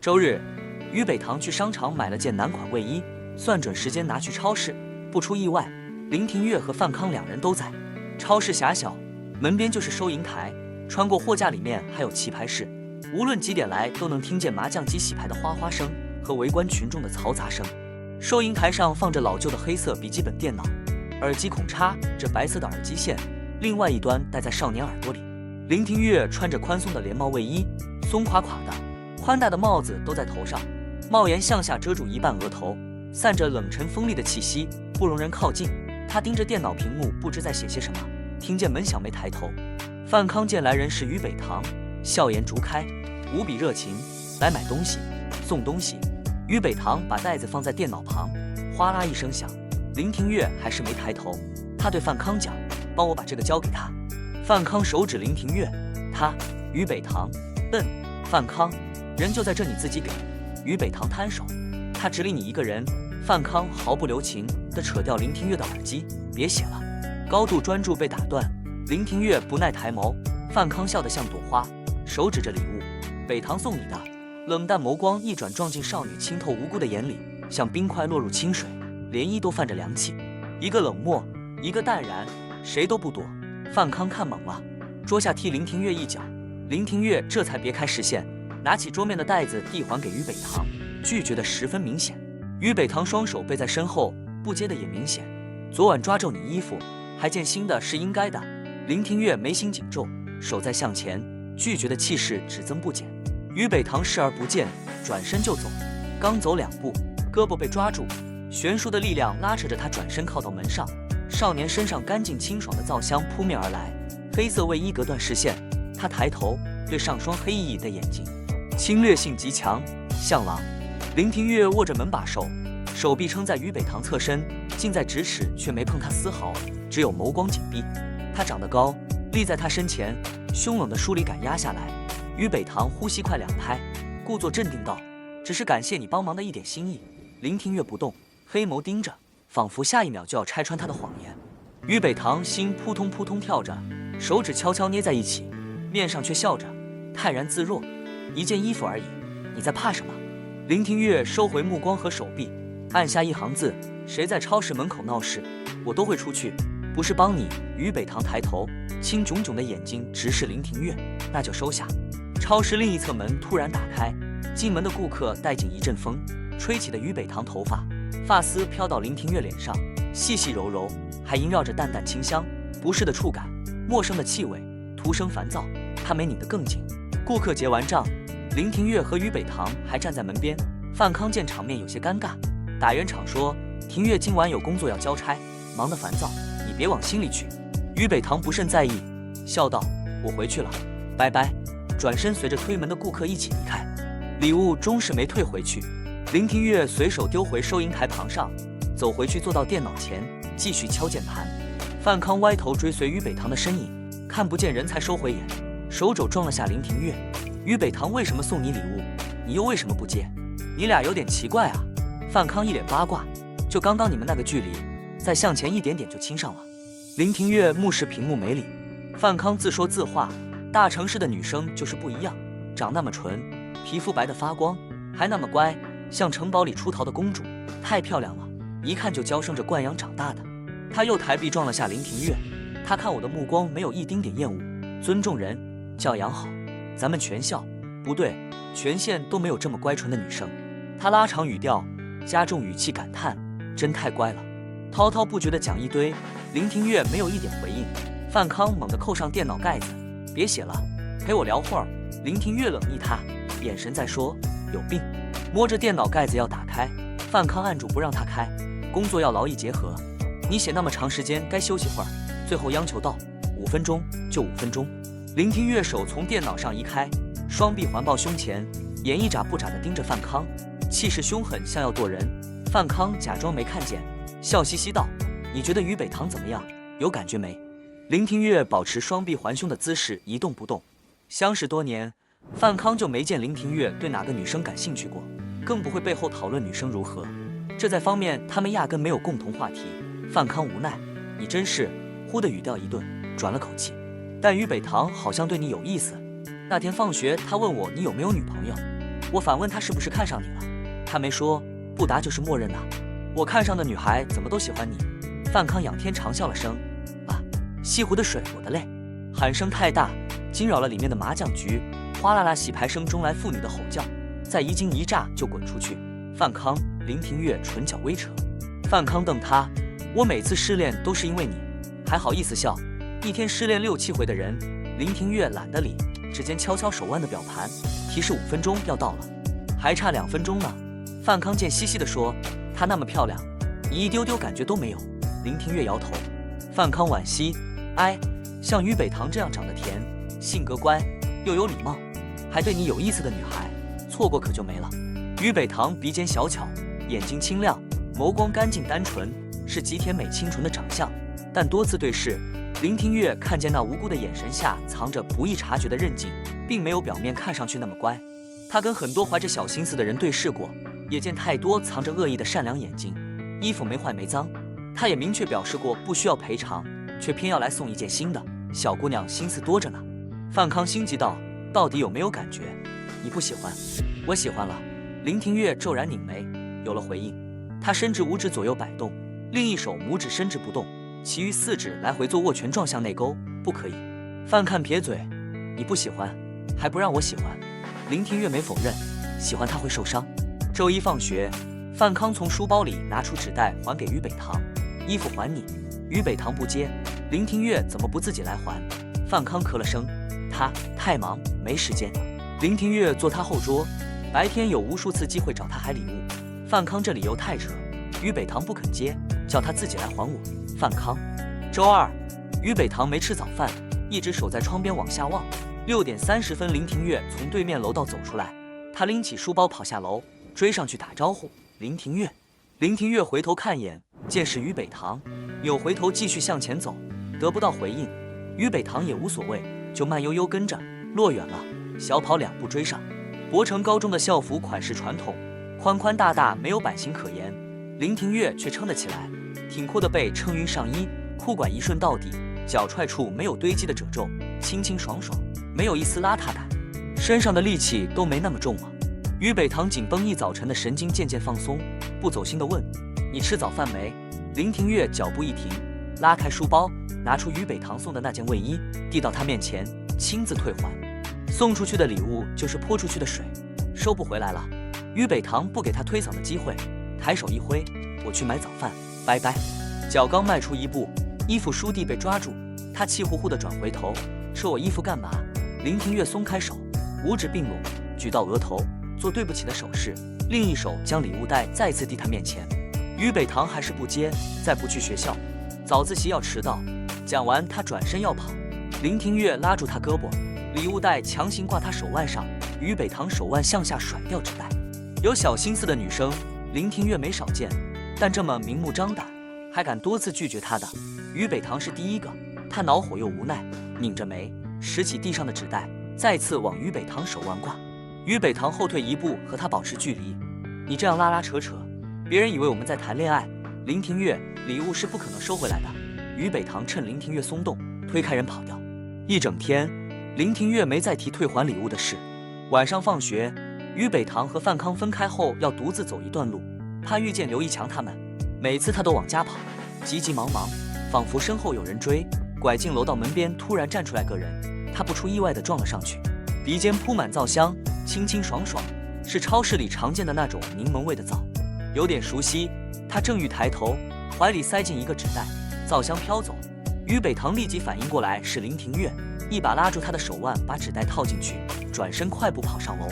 周日，于北堂去商场买了件男款卫衣，算准时间拿去超市。不出意外，林廷岳和范康两人都在。超市狭小，门边就是收银台，穿过货架里面还有棋牌室，无论几点来都能听见麻将机洗牌的哗哗声和围观群众的嘈杂声。收银台上放着老旧的黑色笔记本电脑，耳机孔插着白色的耳机线，另外一端戴在少年耳朵里。林廷岳穿着宽松的连帽卫衣，松垮垮的，宽大的帽子都在头上，帽檐向下遮住一半额头，散着冷沉锋利的气息，不容人靠近。他盯着电脑屏幕，不知在写些什么。听见门响没抬头。范康见来人是于北堂，笑颜逐开，无比热情，来买东西，送东西。于北堂把袋子放在电脑旁，哗啦一声响。林廷岳还是没抬头，他对范康讲：“帮我把这个交给他。”范康手指林廷岳，他，于北堂，笨，范康，人就在这，你自己给。于北堂摊手，他只理你一个人。范康毫不留情地扯掉林廷岳的耳机，别写了。高度专注被打断，林廷岳不耐抬眸，范康笑得像朵花，手指着礼物，北堂送你的。冷淡眸光一转，撞进少女清透无辜的眼里，像冰块落入清水，涟漪都泛着凉气。一个冷漠，一个淡然，谁都不躲。范康看懵了，桌下踢林廷岳一脚，林廷岳这才别开视线，拿起桌面的袋子递还给于北堂，拒绝的十分明显。于北堂双手背在身后，不接的也明显。昨晚抓皱你衣服，还见新的是应该的。林廷岳眉心紧皱，手在向前，拒绝的气势只增不减。于北堂视而不见，转身就走。刚走2步，胳膊被抓住，悬殊的力量拉扯着他转身靠到门上。少年身上干净清爽的皂香扑面而来，黑色卫衣隔断视线。他抬头对上双黑熠熠的眼睛，侵略性极强，像狼。林廷岳握着门把手，手臂撑在于北堂侧身，近在咫尺，却没碰他丝毫，只有眸光紧闭。他长得高，立在他身前，凶冷的疏离感压下来。于北堂呼吸快2拍，故作镇定道：“只是感谢你帮忙的一点心意。”林廷岳不动，黑眸盯着，仿佛下一秒就要拆穿他的谎言。于北堂心扑通扑通跳着，手指悄悄捏在一起，面上却笑着，泰然自若。一件衣服而已，你在怕什么？林廷岳收回目光和手臂，按下一行字：谁在超市门口闹事，我都会出去，不是帮你。于北堂抬头，青炯炯的眼睛直视林廷岳，那就收下。超市另一侧门突然打开，进门的顾客带进一阵风，吹起的于北堂头发，发丝飘到林廷岳脸上，细细柔柔，还萦绕着淡淡清香，不适的触感，陌生的气味，徒生烦躁。他没拧得更紧。顾客结完账，林廷岳和于北堂还站在门边。范康见场面有些尴尬，打圆场说：“廷岳今晚有工作要交差，忙得烦躁，你别往心里去。”于北堂不甚在意，笑道：“我回去了，拜拜。”转身随着推门的顾客一起离开。礼物终是没退回去。林廷岳随手丢回收银台旁上，走回去坐到电脑前，继续敲键盘。范康歪头追随于北堂的身影，看不见人才收回眼，手肘撞了下林廷岳。于北堂为什么送你礼物，你又为什么不接？你俩有点奇怪啊。范康一脸八卦，就刚刚你们那个距离，再向前一点点就亲上了。林廷岳目视屏幕没理。范康自说自话，大城市的女生就是不一样，长那么纯，皮肤白得发光，还那么乖，像城堡里出逃的公主，太漂亮了，一看就娇生着惯养长大的。他又抬臂撞了下林廷岳，他看我的目光没有一丁点厌恶，尊重人，教养好，咱们全校，不对，全县都没有这么乖纯的女生。他拉长语调，加重语气感叹：真太乖了。滔滔不绝地讲一堆，林廷岳没有一点回应。范康猛地扣上电脑盖子，别写了，陪我聊会儿。林廷岳冷睨他，眼神在说：有病。摸着电脑盖子要打开，范康按住不让他开，工作要劳逸结合，你写那么长时间该休息会儿。最后央求道：5分钟就5分钟。林廷岳手从电脑上移开，双臂环抱胸前，眼一眨不眨地盯着范康，气势凶狠，像要剁人。范康假装没看见，笑嘻嘻道：你觉得于北堂怎么样？有感觉没？林廷岳保持双臂环胸的姿势一动不动。相识多年，范康就没见林廷岳对哪个女生感兴趣过，更不会背后讨论女生如何。这在方面他们压根没有共同话题。范康无奈：你真是……忽的语调一顿，转了口气。但于北堂好像对你有意思。那天放学他问我你有没有女朋友，我反问他是不是看上你了，他没说，不答就是默认呐。我看上的女孩怎么都喜欢你。范康仰天长啸了声，啊！西湖的水，我的泪！喊声太大，惊扰了里面的麻将局，哗啦啦洗牌声中来妇女的吼叫，再一惊一乍就滚出去。范康、林庭月唇角微扯。范康瞪他，我每次失恋都是因为你，还好意思笑？一天失恋6、7回的人。林庭月懒得理，指尖敲敲手腕的表盘，提示5分钟要到了，还差2分钟呢。范康贱兮兮地说，她那么漂亮，你一丢丢感觉都没有。林庭月摇头。范康惋惜，哎，像于北堂这样长得甜，性格乖，又有礼貌，还对你有意思的女孩，错过可就没了。于北堂鼻尖小巧，眼睛清亮，眸光干净单纯，是极甜美清纯的长相。但多次对视，林庭月看见那无辜的眼神下藏着不易察觉的韧劲，并没有表面看上去那么乖。他跟很多怀着小心思的人对视过，也见太多藏着恶意的善良眼睛。衣服没坏没脏，他也明确表示过不需要赔偿，却偏要来送一件新的。小姑娘心思多着呢。范康心急道，到底有没有感觉？你不喜欢？我喜欢了。林庭月骤然拧眉，有了回应。他伸直五指左右摆动，另一手拇指伸直不动，其余4指来回做握拳撞向内勾。不可以。范看撇嘴，你不喜欢，还不让我喜欢？林庭月没否认，喜欢他会受伤。周一放学，范康从书包里拿出纸袋还给于北堂，衣服还你。于北堂不接，林庭月怎么不自己来还？范康咳了声，他太忙没时间。林庭月坐他后桌，白天有无数次机会找他还礼物，范康这理由太扯，于北堂不肯接，叫他自己来还我。范康。周二，于北堂没吃早饭，一直守在窗边往下望。6点30分，林庭月从对面楼道走出来，他拎起书包跑下楼，追上去打招呼，林庭月。林庭月回头看眼，见是于北堂，扭回头继续向前走，得不到回应，于北堂也无所谓，就慢悠悠跟着，落远了，小跑2步追上。博城高中的校服款式传统，宽宽大大，没有版型可言，林庭月却撑得起来，挺阔的背撑匀上衣，裤管一顺到底，脚踹处没有堆积的褶皱，清清爽爽，没有一丝邋遢感，身上的戾气都没那么重了。于北堂紧绷一早晨的神经渐渐放松，不走心地问，你吃早饭没？林庭月脚步一停，拉开书包，拿出于北堂送的那件卫衣，递到他面前，亲自退还。送出去的礼物就是泼出去的水，收不回来了。于北堂不给他推搡的机会，抬手一挥，我去买早饭，拜拜。脚刚迈出一步，衣服书屉被抓住，他气呼呼地转回头，扯我衣服干嘛？林庭月松开手，五指并拢，举到额头，做对不起的手势，另一手将礼物袋再次递他面前。于北堂还是不接，再不去学校，早自习要迟到。讲完，他转身要跑，林庭月拉住他胳膊，礼物袋强行挂他手腕上，于北堂手腕向下甩掉纸袋。有小心思的女生，林庭月没少见，但这么明目张胆，还敢多次拒绝他的，于北堂是第一个。他恼火又无奈，拧着眉，拾起地上的纸袋，再次往于北堂手腕挂。于北堂后退一步，和他保持距离。你这样拉拉扯扯，别人以为我们在谈恋爱。林庭月，礼物是不可能收回来的。于北堂趁林庭月松动，推开人跑掉。一整天，林庭月没再提退还礼物的事。晚上放学，于北堂和范康分开后要独自走一段路，怕遇见刘一强他们。每次他都往家跑，急急忙忙，仿佛身后有人追。拐进楼道门边，突然站出来个人，他不出意外地撞了上去，鼻尖铺满皂香，清清爽爽，是超市里常见的那种柠檬味的皂，有点熟悉。他正欲抬头，怀里塞进一个纸袋，皂香飘走。于北堂立即反应过来是林庭月，一把拉住他的手腕，把纸袋套进去，转身快步跑上楼。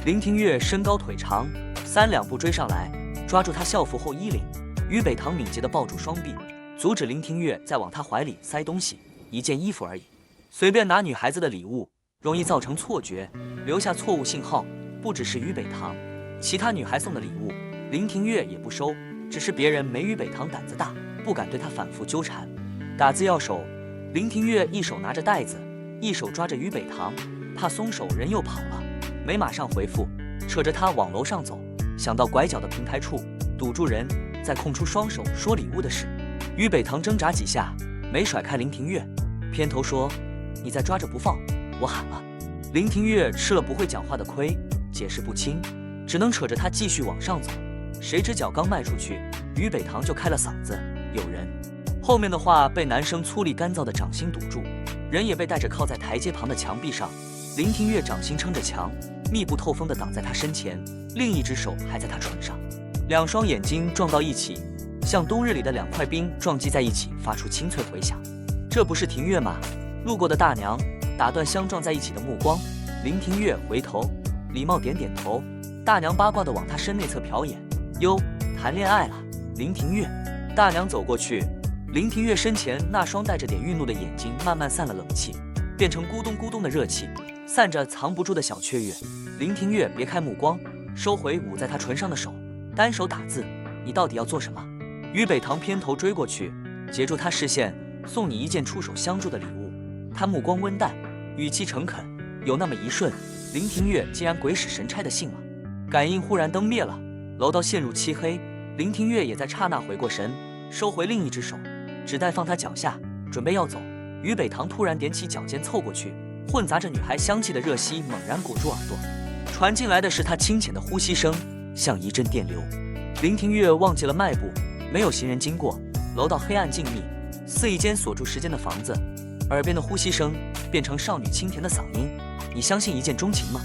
林庭月身高腿长，3、2步追上来，抓住他校服后衣领。于北堂敏捷地抱住双臂，阻止林庭月再往他怀里塞东西，一件衣服而已，随便拿女孩子的礼物，容易造成错觉，留下错误信号。不只是于北堂，其他女孩送的礼物，林庭月也不收，只是别人没于北堂胆子大，不敢对他反复纠缠。打字要手，林庭月一手拿着袋子，一手抓着于北堂，怕松手人又跑了，没马上回复，扯着他往楼上走，想到拐角的平台处堵住人，再空出双手说礼物的事。于北堂挣扎几下，没甩开林庭月，偏头说：“你再抓着不放，我喊了。”林庭月吃了不会讲话的亏，解释不清，只能扯着他继续往上走。谁知脚刚迈出去，于北堂就开了嗓子：“有人！”后面的话被男生粗粝干燥的掌心堵住，人也被带着靠在台阶旁的墙壁上。林庭月掌心撑着墙，密不透风地挡在他身前，另一只手还在他唇上，两双眼睛撞到一起，像冬日里的两块冰撞击在一起，发出清脆回响。这不是庭月吗？路过的大娘打断相撞在一起的目光。林庭月回头，礼貌点点头。大娘八卦地往他身内侧瞟眼：“哟，谈恋爱了？”林庭月。大娘走过去，林庭月身前那双带着点愠怒的眼睛慢慢散了冷气，变成咕咚咕咚的热气，散着藏不住的小雀跃。林庭月别开目光，收回捂在他唇上的手，单手打字：“你到底要做什么？”于北堂偏头追过去，截住他视线：“送你一件出手相助的礼物。”他目光温淡，语气诚恳。有那么一瞬，林庭月竟然鬼使神差的信了。感应忽然灯灭了，楼道陷入漆黑。林庭月也在刹那回过神，收回另一只手，纸袋放他脚下，准备要走。于北堂突然踮起脚尖凑过去，混杂着女孩香气的热息猛然裹住耳朵，传进来的是他清浅的呼吸声，像一阵电流。林庭月忘记了迈步，没有行人经过，楼道黑暗静谧，似一间锁住时间的房子。耳边的呼吸声变成少女清甜的嗓音：“你相信一见钟情吗？”